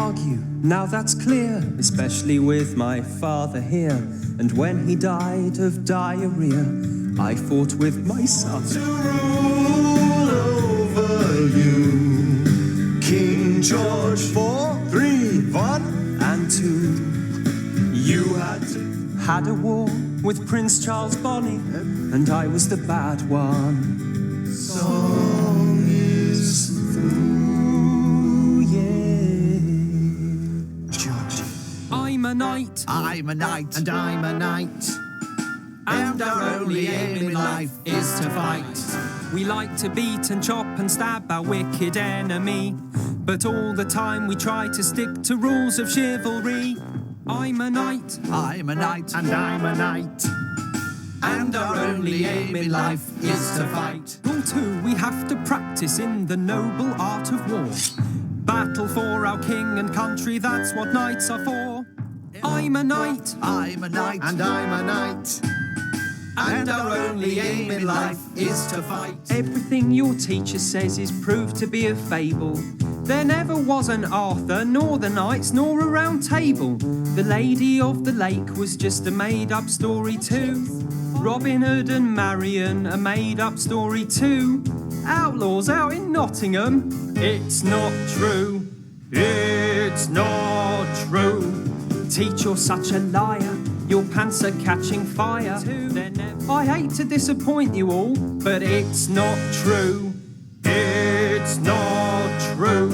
argue, now that's clear, especially with my father here. And when he died of diarrhea, I fought with my son to rule over you, King George 4, 3, 1 and 2. You had a war with Prince Charles Bonny, and I was the bad one. Song is through, yeah. George. I'm a knight. I'm a knight. And I'm a knight. And our only aim in life is to fight. We like to beat and chop and stab our wicked enemy, but all the time we try to stick to rules of chivalry. I'm a knight. I'm a knight. And I'm a knight. And our only aim in life is to fight. Rule 2, we have to practice in the noble art of war. Battle for our king and country, that's what knights are for. I'm a knight. I'm a knight. And I'm a knight. And our only aim in life is to fight. Everything your teacher says is proved to be a fable. There never was an Arthur, nor the knights, nor a round table. The Lady of the Lake was just a made-up story too. Robin Hood and Marion, a made-up story too. Outlaws out in Nottingham, it's not true. It's not true. Teach, you're such a liar, your pants are catching fire. I hate to disappoint you all, but it's not true. It's not true.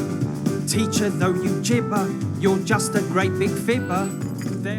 Teacher, though you gibber, you're just a great big fibber.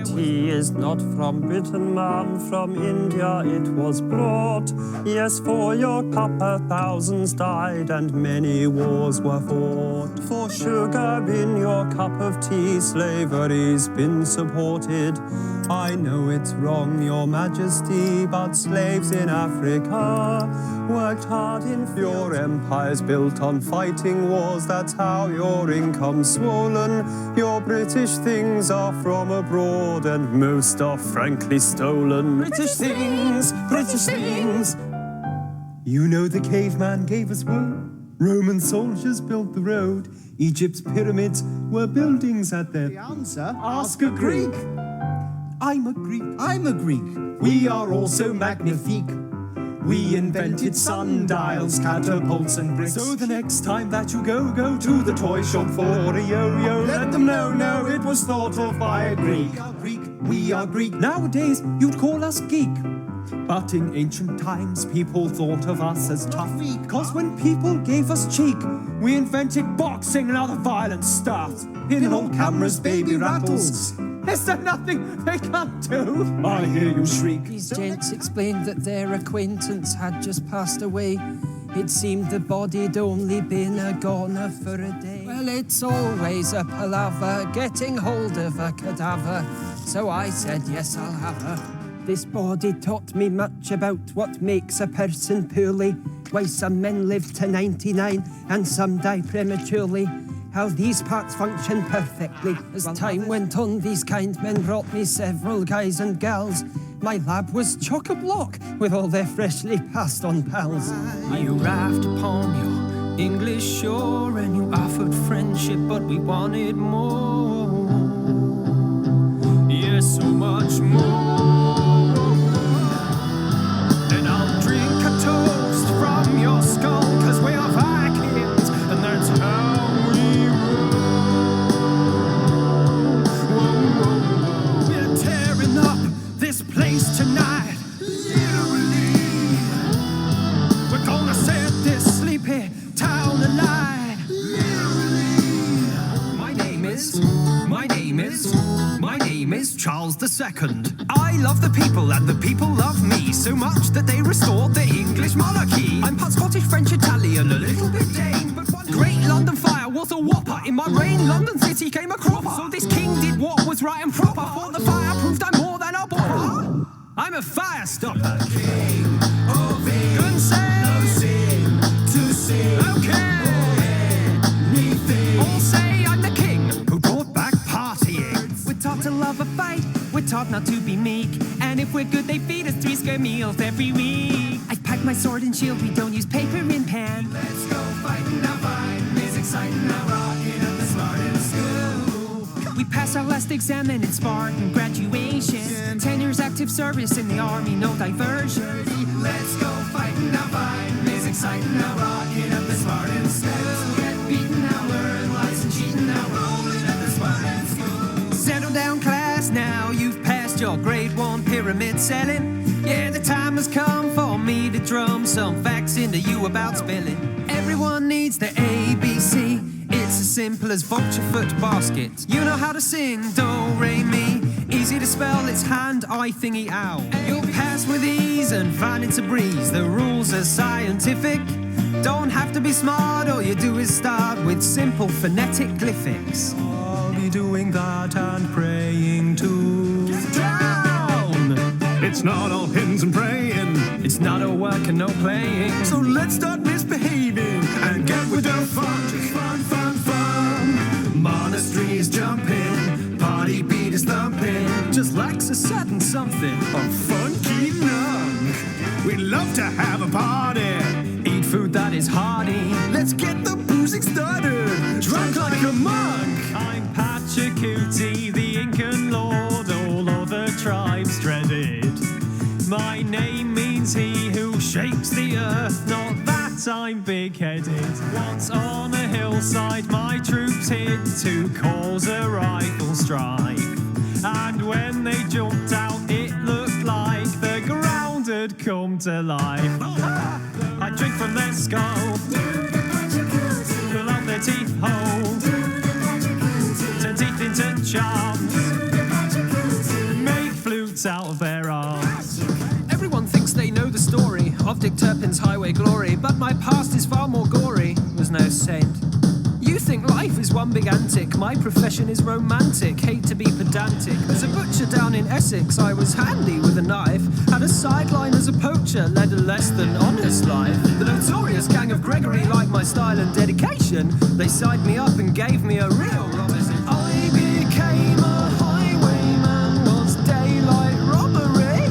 Tea is not from Britain, man, from India it was brought. Yes, for your copper thousands died and many wars were fought. For sugar in your cup of tea, slavery's been supported. I know it's wrong, your majesty, but slaves in Africa worked hard in your empire's built on fighting wars. That's how your income's swollen. Your British things are from abroad and most are frankly stolen. British things, British things. You know the caveman gave us wool. Roman soldiers built the road. Egypt's pyramids were buildings at their... The answer? Ask a Greek. I'm a Greek. I'm a Greek. We are also magnifique. We invented sundials, catapults and bricks. So the next time that you go to the toy shop for a yo-yo. Let them know, no, it was thought of by a Greek. We are Greek. Nowadays, you'd call us geek. But in ancient times, people thought of us as tough. Cause when people gave us cheek, we invented boxing and other violent stuff. Pinhole cameras, baby rattles. Is there nothing they can't do? I hear you shriek. These gents explained that their acquaintance had just passed away. It seemed the body'd only been a goner for a day. Well, it's always a palaver getting hold of a cadaver. So I said, yes, I'll have her. This body taught me much about what makes a person poorly. Why some men live to 99 and some die prematurely. How these parts function perfectly. As time went on, these kind men brought me several guys and gals. My lab was chock-a-block with all their freshly passed on pals. You arrived upon your English shore and you offered friendship, but we wanted more. Yes, so much more. And I'll drink a toast from your skull, cause we are Vikings, and that's how we roll. We're tearing up this place tonight. Literally, we're gonna set this sleepy town alight. Literally, my name is Charles II. I love the people and the people love me so much that they restored the English monarchy. I'm part Scottish, French, Italian, a little bit Dane, but one great London fire was a whopper. In my reign, London city came a cropper. So this king did what was right and proper. For the fire proved I'm more than a bopper. I'm a fire stopper. King of England, no sin to sing. Okay. All say I'm the king who brought back partying. We're taught to love a fight, we're taught not to be meek. And if we're good, they feed us 3 square meals every week. I've packed my sword and shield, we don't use paper and pen. Let's go fighting now, fine. Music's exciting now, rocking up the smart in school. passed our last exam and it's Spartan graduation. 10 years active service in the army, no diversion. Let's go fighting now, fighting is exciting now, rocking up the Spartan school. Get beaten now, learn lies and cheating now, rolling up the Spartan school. Settle down class now, you've passed your grade 1 pyramid selling. Yeah, the time has come for me to drum some facts into you about spelling. Everyone needs the ABC. It's as simple as vulture foot basket. You know how to sing do, re, mi. Easy to spell, it's hand, eye, thingy, ow. You'll pass with ease and find it's a breeze. The rules are scientific. Don't have to be smart, all you do is start with simple phonetic glyphics. I'll be doing that and praying too. Get down! It's not all hymns and praying, It's not all work and no playing. so let's start misbehaving and get with the fun. Just fun, fun, fun. Monasteries jumping, party beat is thumping, Just lacks a certain something. a funky nun. We love to have a party. Eat food that is hearty. Let's get the boozing started. Drunk like a monk. I'm PACHACUTI, the Incan lord, all other tribes dreaded. My name means he who shakes the earth, not that I'm big-headed. Once on a hillside, my troops hid to cause a rifle strife. And when they jumped out, it looked like the ground had come to life. I drink from their skull, pull out their teeth hole, turn teeth into charms, make flutes out of their arms. Everyone thinks they know the story of Dick Turpin's highway glory, but my past is far more gory. Was no saint. You think life is one big antic. My profession is romantic. Hate to be pedantic. As a butcher down in Essex, I was handy with a knife. Had a sideline as a poacher, led a less than honest life. The notorious gang of Gregory liked my style and dedication. They signed me up and gave me a real Robinson. I became a highwayman. Was daylight robbery?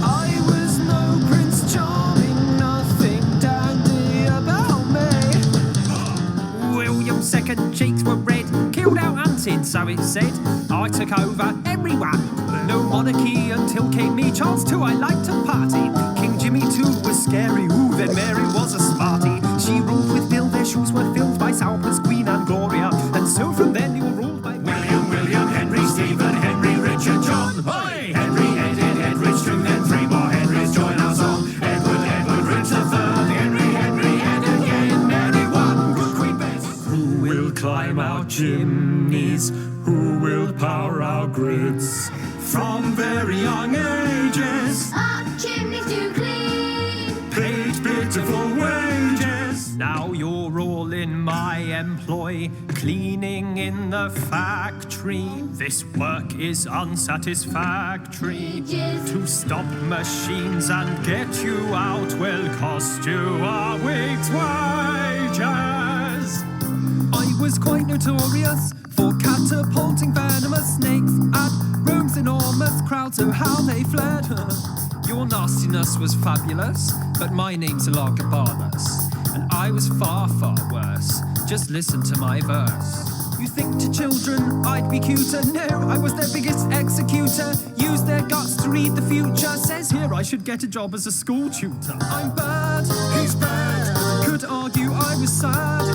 I was no Prince Charming. Nothing dandy about me. William's second cheeks were red, killed out hunting, so it said. I took over everyone. No monarchy until came me. Charles II, I liked to party. King Jimmy II was scary. Ooh, then Mary was a smarty. She ruled with Bill, their shoes were filled by Salpers, Queen and Gloria. And so from then they were ruled by William, Henry, Stephen, Henry, Richard, John. Hey! Henry, Edward, string, then 3 more Henrys join our song. Edward, Richard III, Henry, and again, anyone. Good Queen Bess. Who will climb our chimneys? Who will power our grids? From very young ages, Our chimneys do clean. paid pitiful wages. Now you're all in my employ, cleaning in the factory. This work is unsatisfactory. Wages. To stop machines and get you out will cost you a week's wages. I was quite notorious for catapulting venomous snakes at Rome's enormous crowd, so how they fled. Your nastiness was fabulous, but my name's Elagabalus, and I was far, far worse. Just listen to my verse. You think to children I'd be cuter? No, I was their biggest executor. Used their guts to read the future. Says here I should get a job as a school tutor. I'm bad, he's bad. Could argue I was sad.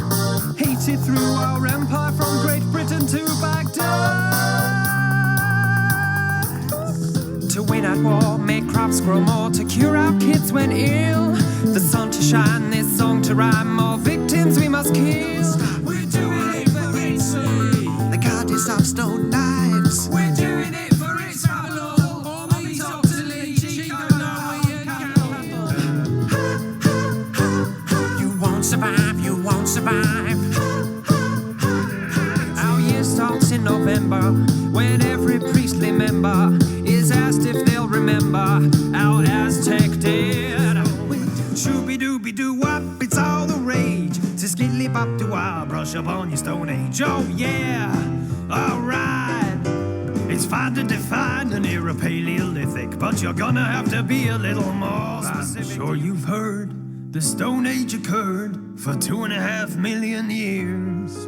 Hated through our empire from Great Britain to Baghdad. To win at war, make crops grow more, to cure our kids when ill. The sun to shine, this song to rhyme, more victims we must kill. We're doing it for its sake. The goddess of stone knives. We're doing it for its capital. All me talk to Lee, Chico, Norway, and capital. You won't survive, you won't survive. Our year starts in November, when every priestly member is asked if they'll remember our Aztec did. Shooby-dooby-doo-wop, it's all the rage. Skiddly-bop-doo-wah, brush up on your Stone Age. Oh yeah, alright. It's fine to define an era Paleolithic, but you're gonna have to be a little more specific. I'm sure you've heard the Stone Age occurred for 2.5 million years.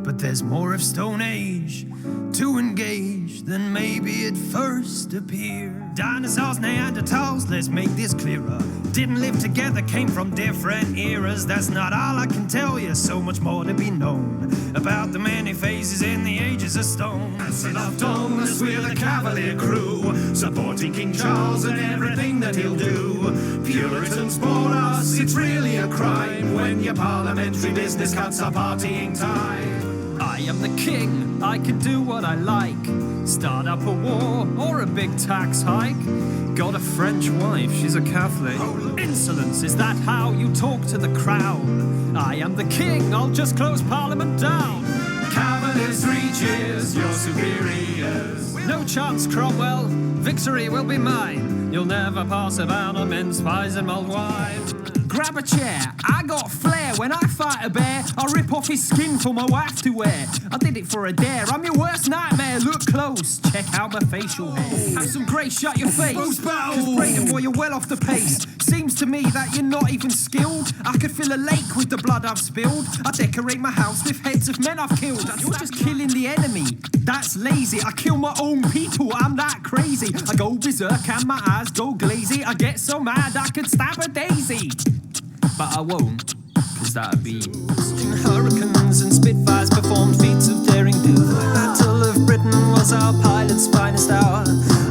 but there's more of Stone Age to engage than maybe it first appeared. Dinosaurs, Neanderthals, let's make this clearer. Didn't live together, came from different eras. That's not all I can tell you, so much more to be known about the many phases in the ages of stone. Acid of Tongues, we're the Cavalier crew, supporting King Charles and everything that he'll do. Puritans bore us, it's really a crime when your parliamentary business cuts our partying time. I am the king, I can do what I like. Start up a war or a big tax hike. Got a French wife, she's a Catholic. Insolence, is that how you talk to the crowd? I am the king, I'll just close Parliament down. Cavaliers, 3 cheers, your superiors. No chance, Cromwell, victory will be mine. You'll never pass a ban on mince pies and mulled wine. Grab a chair, I got flair. When I fight a bear, I rip off his skin for my wife to wear. I did it for a dare, I'm your worst nightmare. Look close, check out my facial hair. Have some grace, shut your face, cause Brayton boy, you're well off the pace. Seems to me that you're not even skilled. I could fill a lake with the blood I've spilled. I decorate my house with heads of men I've killed. You're just killing the enemy, that's lazy. I kill my own people, I'm that crazy. I go berserk and my eyes go glazy. I get so mad I could stab a daisy. But I won't, cause that'd be hurricanes and Spitfires performed feats of daring do. The Battle of Britain was our pilot's finest hour,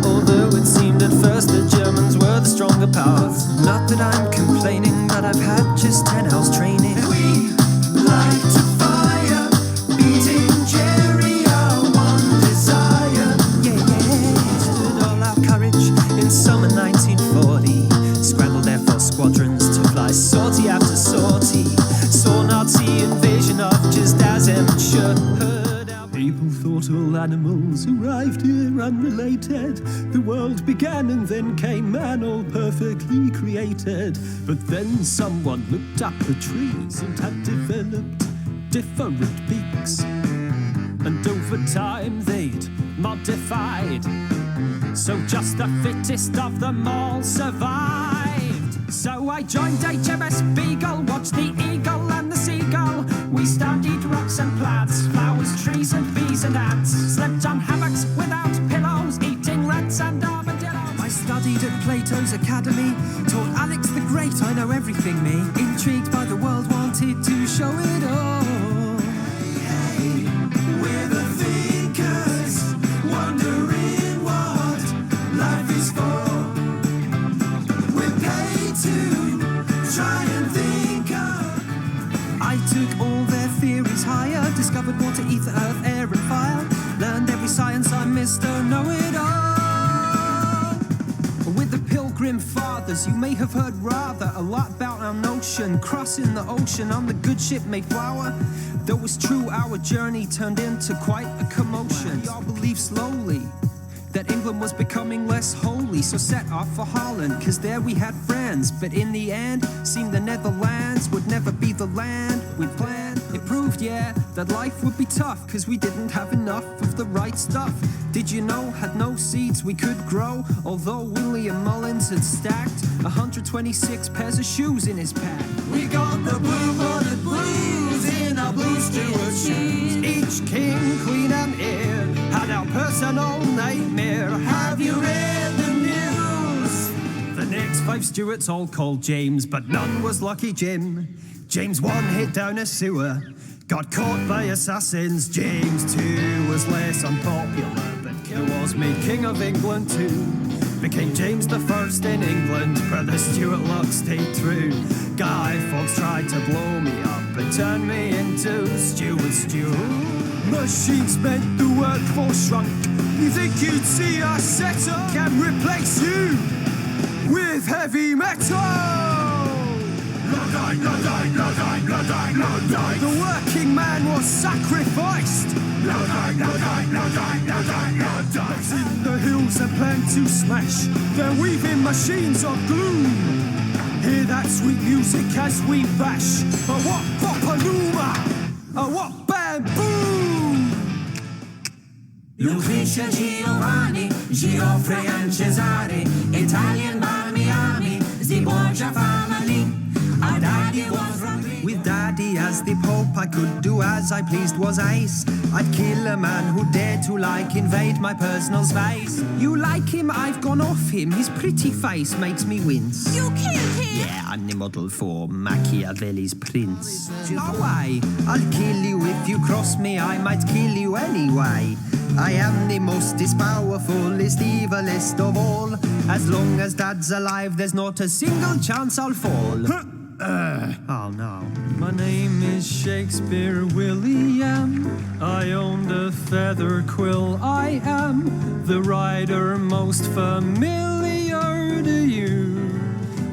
although it seemed at first the Germans were the stronger powers. Not that I'm complaining, but I've had just 10 hours training. We like to fire, beating Jerry, our one desire. Yeah, all our courage in summer 1940. Scrambled Air Force squadrons to fly sortie after sortie. Saw Nazi invasion of just as should. People thought all animals arrived here unrelated. The world began and then came man, all perfectly created. But then someone looked up the trees and had developed different beaks. And over time they'd modified, so just the fittest of them all survived. So I joined HMS Beagle, watched the eagle and the seagull. We studied rocks and plants, flowers, trees and bees and ants. Slept on hammocks without pillows, eating rats and armadillos. I studied at Plato's Academy, taught Alex the Great, I know everything me. Intrigued by the world, wanted to show it all. We're the thinkers, wondering what life is for. We're paid to try and think of. I took all their theories higher, discovered water, ether, earth, air and fire. Learned every science I missed, don't know it all. With the Pilgrim Fathers, you may have heard rather a lot about our notion. Crossing the ocean on the good ship Mayflower. Though it's true, our journey turned into quite a commotion. We all believed slowly that England was becoming less holy, so set off for Holland, cause there we had friends. But in the end, seemed the Netherlands would never be the land we'd planned. It proved, yeah, that life would be tough, cause we didn't have enough of the right stuff. Did you know, had no seeds we could grow, although William Mullins had stacked 126 pairs of shoes in his pack. We got the blue-blooded blues in our blue steward shoes. Each king, queen and heir had our personal nightmare. Have you read the news? The next 5 Stuarts all called James, but none was Lucky Jim. James 1 hid down a sewer, got caught by assassins. James 2 was less unpopular, but was made King of England too. Became James the First in England, but the Stuart luck stayed true. Guy Fawkes tried to blow me up and turn me into Stuart Stew. Machines meant the workforce shrunk. You think you'd see us settle? Can replace you with heavy metal. Bloodline, bloodline, bloodline, bloodline, bloodline. The working man was sacrificed. Bloodline, bloodline, bloodline, bloodline, bloodline. In the hills and plan to smash their weaving machines of gloom. Hear that sweet music as we bash. A what bopaluma, a what bamboo. Lucretia, Giovanni, Geoffrey and Cesare, Italian Miami, the Borgia family. Our daddy was from with Daddy as as the Pope, I could do as I pleased was ace. I'd kill a man who dared to invade my personal space. You like him, I've gone off him. His pretty face makes me wince. You killed him! Yeah, I'm the model for Machiavelli's prince. No way, I'll kill you if you cross me, I might kill you anyway. I am the mostest powerfulest, evilest of all. As long as Dad's alive, there's not a single chance I'll fall. Oh no. My name is Shakespeare William. I owned a feather quill. I am the writer most familiar to you.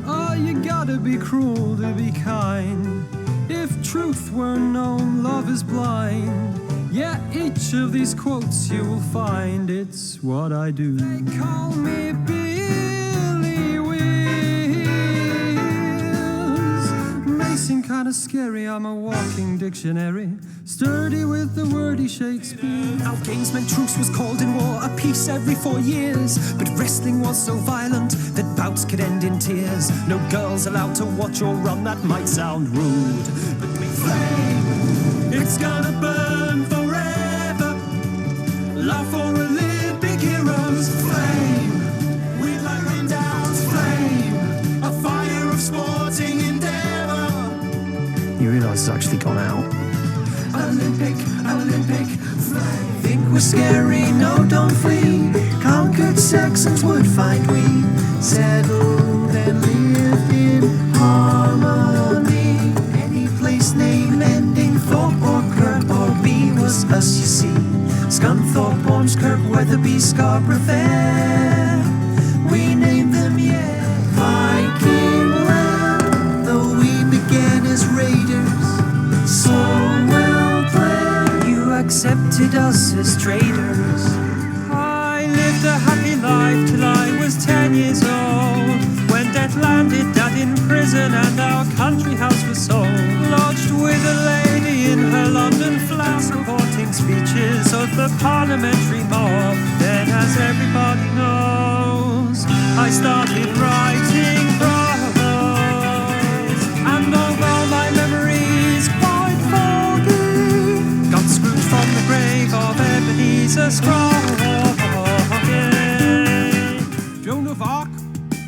Oh, you gotta be cruel to be kind. If truth were known, love is blind. Yeah, each of these quotes you will find, it's what I do. They call me Billy Wheels. May seem kinda scary, I'm a walking dictionary. Sturdy with the wordy Shakespeare. Our gamesman truce was called in war, a peace every 4 years. But wrestling was so violent that bouts could end in tears. No girls allowed to watch or run, that might sound rude. But we flame, it's gonna burn forever. Love for Olympic heroes, flame. We'd like rain downs, flame. A fire of sporting endeavor. You realise it's actually gone out. Olympic flame. Think we're scary, no, don't flee. Conquered Saxons would find we settled and lived in harmony. Any place name ending Thorpe or Kirk or B was us, you see. Scunthorpe, Ormskirk, Wetherby, Scarborough Fair. We named them, yeah, Viking land. Though we began as raiders, so well planned, you accepted us as traitors. I lived a happy life till I was 10 years old, when death landed Dad in prison and our country house was sold. Lodged with a lady in her London flat, supporting speeches of the parliamentary mob. Then, as everybody knows, I started writing prose, and although my memory's quite foggy, got Scrooge from the grave of Ebenezer Scrooge. Joan of Arc,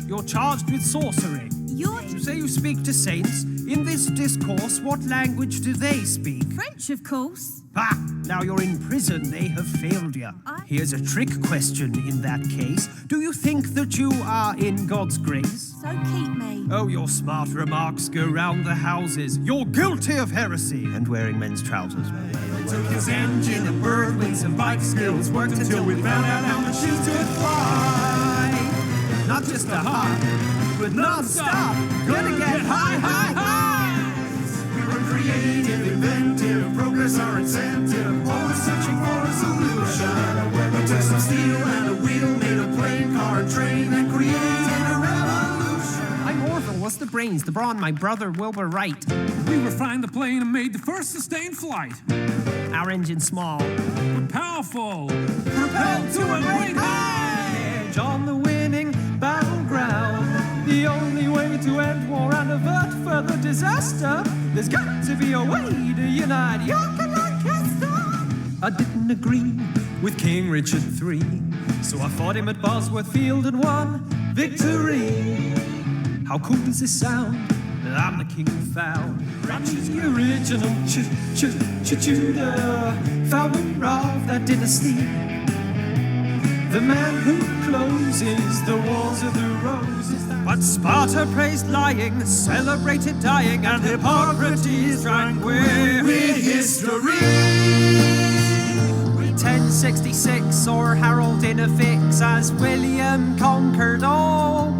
you're charged with sorcery. You're You say you speak to saints. In this discourse, what language do they speak? French, of course. Ah, now you're in prison, they have failed you. Here's a trick question in that case. Do you think that you are in God's grace? So keep me. Oh, your smart remarks go round the houses. You're guilty of heresy and wearing men's trousers. Took his engine, a bird wings and bike skills. Worked until we found out how machines could fly. Not just a hop, but non-stop. Gonna get high, high, high. We were creative, inventive, progress our incentive. Always searching for a solution. We took some steel and a wheel, made a plane, car, and train, and created a revolution. I'm Orville, what's the brains? The brawn, my brother Wilbur Wright. We refined the plane and made the first sustained flight. Our engine small, But powerful. propelled to a great height. On the winning battleground, the only way to end war and avert further disaster. There's got to be a way to unite York and Lancaster. I didn't agree with King Richard III, so I fought him at Bosworth Field and won victory. How cool does this sound? I'm the king who found the original Tudor, founding of that dynasty. The man who closes the walls of the roses. But Sparta praised lying, celebrated dying, and Hippocrates drank with history. 1066 saw Harold in a fix as William conquered all.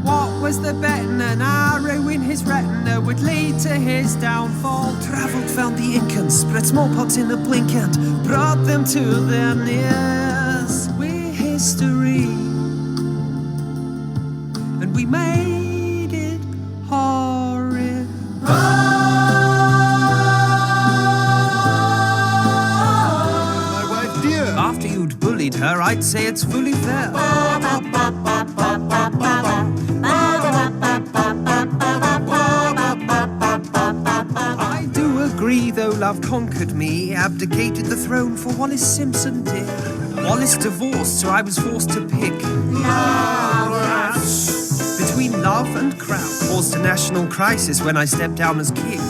What was the betting? An arrow in his retina would lead to his downfall. Travelled, found the Incans, spread smallpox in a blink and brought them to their knees. We're history, and we made it horrible. My wife dear. After you'd bullied her, I'd say it's fully fair. I do love conquered me, abdicated the throne for Wallace Simpson did. Wallace divorced, so I was forced to pick between love and crown. Caused a national crisis when I stepped down as king.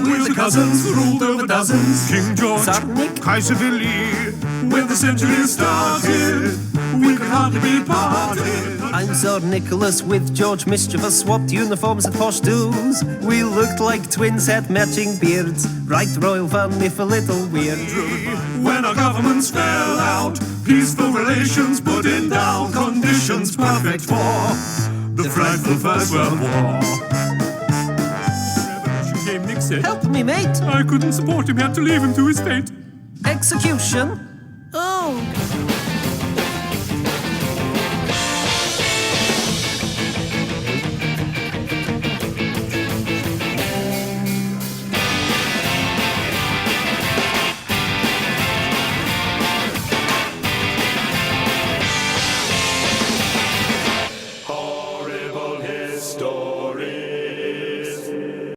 We're the cousins who ruled over dozens. King George, Suddenly, Kaiser Willy. When the century started, we could hardly be parted. I'm Sir Nicholas with George Mischievous, swapped uniforms at posh dues. We looked like twins, had matching beards. Right royal fun, if a little weird. When our governments fell out, peaceful relations put in down, conditions perfect for the frightful First World War. Revolution came, Nick said. Help me, mate! I couldn't support him, had to leave him to his fate. Execution? Oh,